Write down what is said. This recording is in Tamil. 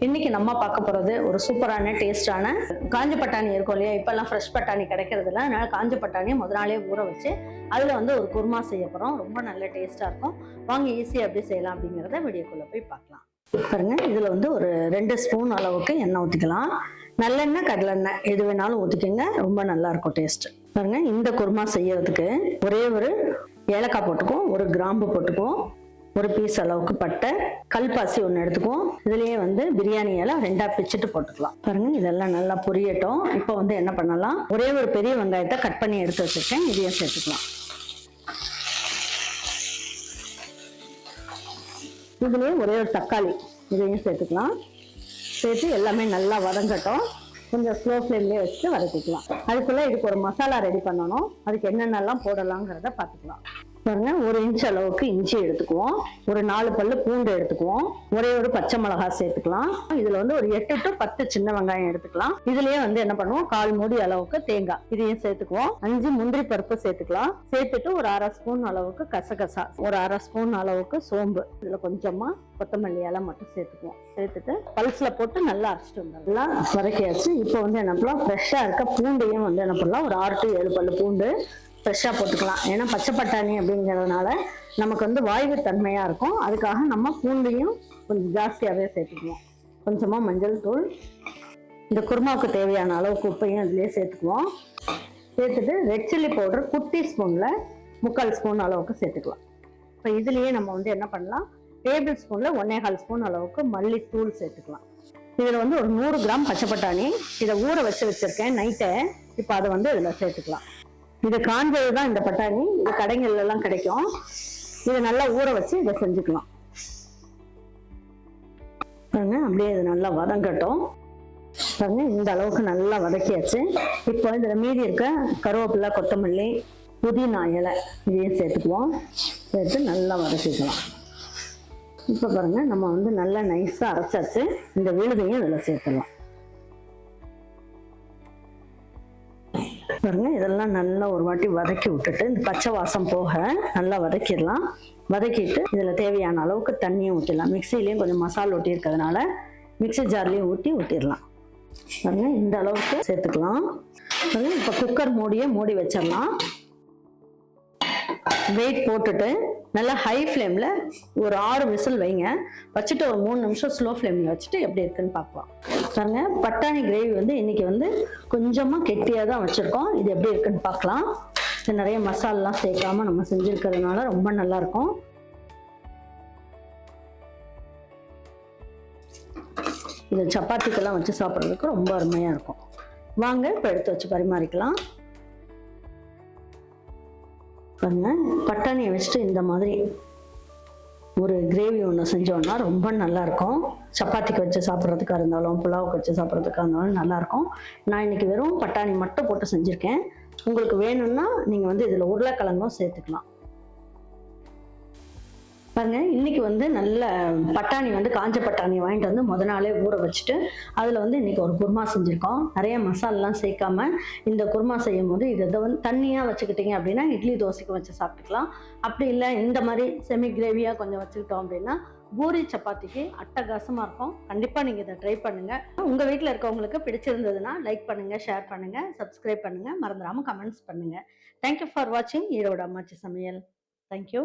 இன்னைக்கு நம்ம பார்க்க போறது ஒரு சூப்பரான டேஸ்டான காஞ்ச பட்டாணி இருக்கும் இல்லையா, இப்பெல்லாம் ஃப்ரெஷ் பட்டாணி கிடைக்கிறது இல்லை. அதனால காஞ்ச பட்டாணியை முதல் நாளே ஊற வச்சு அதில் வந்து ஒரு குருமா செய்ய போகிறோம். ரொம்ப நல்ல டேஸ்ட்டாக இருக்கும். வாங்க ஈஸியாக எப்படி செய்யலாம் அப்படிங்கிறத வீடியோக்குள்ளே போய் பார்க்கலாம். பாருங்க, இதில் வந்து ஒரு 2 ஸ்பூன் அளவுக்கு எண்ணெய் ஊற்றிக்கலாம். நல்லெண்ணெய் கடலெண்ணெய் எது வேணாலும் ஊற்றிக்கோங்க, ரொம்ப நல்லா இருக்கும் டேஸ்ட். பாருங்க, இந்த குருமா செய்யறதுக்கு ஒரே ஒரு ஏலக்காய் போட்டுக்குவோம், ஒரு கிராம்பு போட்டுக்குவோம், ஒரு பீஸ் அளவுக்கு பட்டை, கல்பாசி ஒன்று எடுத்துக்குவோம். இதுலயே வந்து பிரியாணி இலை 2ஆ பிச்சுட்டு போட்டுக்கலாம். பாருங்க, இதெல்லாம் நல்லா பொரியட்டும். இப்போ வந்து என்ன பண்ணலாம், ஒரே ஒரு பெரிய வெங்காயத்தை கட் பண்ணி எடுத்து வச்சிருக்கேன், இதையும் சேர்த்துக்கலாம். இதுலயே ஒரே ஒரு தக்காளி இதையும் சேர்த்துக்கலாம். சேர்த்து எல்லாமே நல்லா வதங்கட்டும். கொஞ்சம் ஸ்லோ ஃப்ளேம்லேயே வச்சு வதக்கிக்கலாம். அதுக்குள்ள இதுக்கு ஒரு மசாலா ரெடி பண்ணணும். அதுக்கு என்னென்னலாம் போடலாங்கிறத பார்த்துக்கலாம். பாருங்க, 1 இன்ச் அளவுக்கு இஞ்சி எடுத்துக்குவோம், ஒரு 4 பல்லு பூண்டு எடுத்துக்குவோம், ஒரே ஒரு பச்சை மிளகாய் சேர்த்துக்கலாம். இதுல வந்து ஒரு 8 to 10 சின்ன வெங்காயம் எடுத்துக்கலாம். இதுலயே வந்து என்ன பண்ணுவோம், 1/4 மூடி அளவுக்கு தேங்காய் இதையும் சேர்த்துக்குவோம். 5 முந்திரி பருப்பு சேர்த்துக்கலாம். சேர்த்துட்டு ஒரு 1/2 ஸ்பூன் அளவுக்கு கசகசா, ஒரு 1/2 ஸ்பூன் அளவுக்கு சோம்பு, இதுல கொஞ்சமா கொத்தமல்லி இலை மட்டும் சேர்த்துக்குவோம். சேர்த்துட்டு பல்ஸ்ல போட்டு நல்லா அரைச்சிட்டு வந்துடலாம். வதக்கியாச்சு. இப்போ வந்து என்ன பண்ணலாம், ஃப்ரெஷ்ஷா இருக்க பூண்டையும் வந்து என்ன பண்ணலாம், ஒரு 6 to 7 பல்லு பூண்டு ஃப்ரெஷ்ஷாக போட்டுக்கலாம். ஏன்னா பச்சை பட்டாணி அப்படிங்கிறதுனால நமக்கு வந்து வாய்வு தன்மையாக இருக்கும். அதுக்காக நம்ம பூண்டையும் கொஞ்சம் ஜாஸ்தியாகவே சேர்த்துக்குவோம். கொஞ்சமாக மஞ்சள் தூள், இந்த குருமாவுக்கு தேவையான அளவுக்கு உப்பையும் அதிலே சேர்த்துக்குவோம். சேர்த்துட்டு ரெட் சில்லி பவுடர் குட்டி ஸ்பூனில் 3/4 ஸ்பூன் அளவுக்கு சேர்த்துக்கலாம். இப்போ இதுலேயே நம்ம வந்து என்ன பண்ணலாம், டேபிள் ஸ்பூனில் 1/4 ஸ்பூன் அளவுக்கு மல்லித்தூள் சேர்த்துக்கலாம். இதில் வந்து ஒரு 100 கிராம் பச்சை பட்டாணி இதை ஊற வச்சிருக்கேன் நைட்டை. இப்போ அதை வந்து இதில் சேர்த்துக்கலாம். இது காஞ்சது தான் இந்த பட்டாணி, இது கடைகள்ல எல்லாம் கிடைக்கும். இதை நல்லா ஊற வச்சு இதை செஞ்சுக்கலாம். பாருங்க, அப்படியே இது நல்லா வதங்கட்டும். பாருங்க, இந்த அளவுக்கு நல்லா வதக்கியாச்சு. இப்போ இதுல மீதி இருக்க கருவேப்பிலை, கொத்தமல்லி, புதினா இலை இதையும் சேர்த்துக்குவோம். சேர்த்து நல்லா வதக்கிக்கலாம். இப்போ பாருங்க, நம்ம வந்து நல்லா நைஸா அரைச்சாச்சு. இந்த விழுதையும் இதில் சேர்த்துக்கலாம். பாருங்க, இதெல்லாம் நல்லா ஒரு வாட்டி வதக்கி விட்டுட்டு இந்த பச்சை வாசம் போக நல்லா வதக்கிடலாம். வதக்கிட்டு இதில் தேவையான அளவுக்கு தண்ணியும் ஊற்றிடலாம். மிக்சிலையும் கொஞ்சம் மசாலா ஊட்டி இருக்கிறதுனால மிக்சி ஜார்லையும் ஊற்றிடலாம். பாருங்க, இந்த அளவுக்கு சேர்த்துக்கலாம். இப்போ குக்கர் மூடி வச்சிடலாம். வெயிட் போட்டுட்டு நல்லா ஹை ஃப்ளேமில் ஒரு 6 விசில் வைங்க. வச்சுட்டு ஒரு 3 நிமிஷம் ஸ்லோ ஃப்ளேமில் வச்சுட்டு எப்படி இருக்குன்னு பார்க்கலாம். பாருங்க, பட்டாணி கிரேவி வந்து இன்னைக்கு வந்து கொஞ்சமாக கெட்டியாக தான் வச்சுருக்கோம். இது எப்படி இருக்குன்னு பார்க்கலாம். இது நிறைய மசாலாலாம் சேர்க்காம நம்ம செஞ்சுருக்கிறதுனால ரொம்ப நல்லா இருக்கும். இது சப்பாத்திக்கெல்லாம் வச்சு சாப்பிட்றதுக்கு ரொம்ப அருமையாக இருக்கும். வாங்க இப்போ எடுத்து வச்சு பரிமாறிக்கலாம். பாருங்க, பட்டாணியை வச்சுட்டு இந்த மாதிரி ஒரு கிரேவி ஒன்று செஞ்சோம்னா ரொம்ப நல்லா இருக்கும். சப்பாத்திக்கு வச்சு சாப்பிட்றதுக்காக இருந்தாலும், புலாவுக்கு வச்சு சாப்பிட்றதுக்காக இருந்தாலும் நல்லா இருக்கும். நான் இன்னைக்கு வெறும் பட்டாணி மட்டும் போட்டு செஞ்சுருக்கேன். உங்களுக்கு வேணும்னா நீங்கள் வந்து இதில் உருளைக்கிழங்கும் சேர்த்துக்கலாம். பாருங்க, இன்னைக்கு வந்து நல்ல பட்டாணி வந்து காஞ்ச பட்டாணி வாங்கிட்டு வந்து முத நாளே ஊற வச்சுட்டு அதில் வந்து இன்னைக்கு ஒரு குருமா செஞ்சுருக்கோம். நிறைய மசாலாலாம் சேர்க்காம இந்த குருமா செய்யும் போது இதை வந்து தண்ணியாக வச்சுக்கிட்டீங்க அப்படின்னா இட்லி தோசைக்கு வச்சு சாப்பிட்டுக்கலாம். அப்படி இல்லை இந்த மாதிரி செமி கிரேவியாக கொஞ்சம் வச்சுக்கிட்டோம் அப்படின்னா பூரி சப்பாத்திக்கு அட்டகாசமாக இருக்கும். கண்டிப்பாக நீங்கள் இதை ட்ரை பண்ணுங்கள். உங்கள் வீட்டில் இருக்கவங்களுக்கு பிடிச்சிருந்ததுன்னா லைக் பண்ணுங்கள், ஷேர் பண்ணுங்கள், சப்ஸ்கிரைப் பண்ணுங்கள், மறந்துடாமல் கமெண்ட்ஸ் பண்ணுங்கள். தேங்க்யூ ஃபார் வாட்சிங் ஈரோடு அம்மாச்சி சமையல். தேங்க்யூ.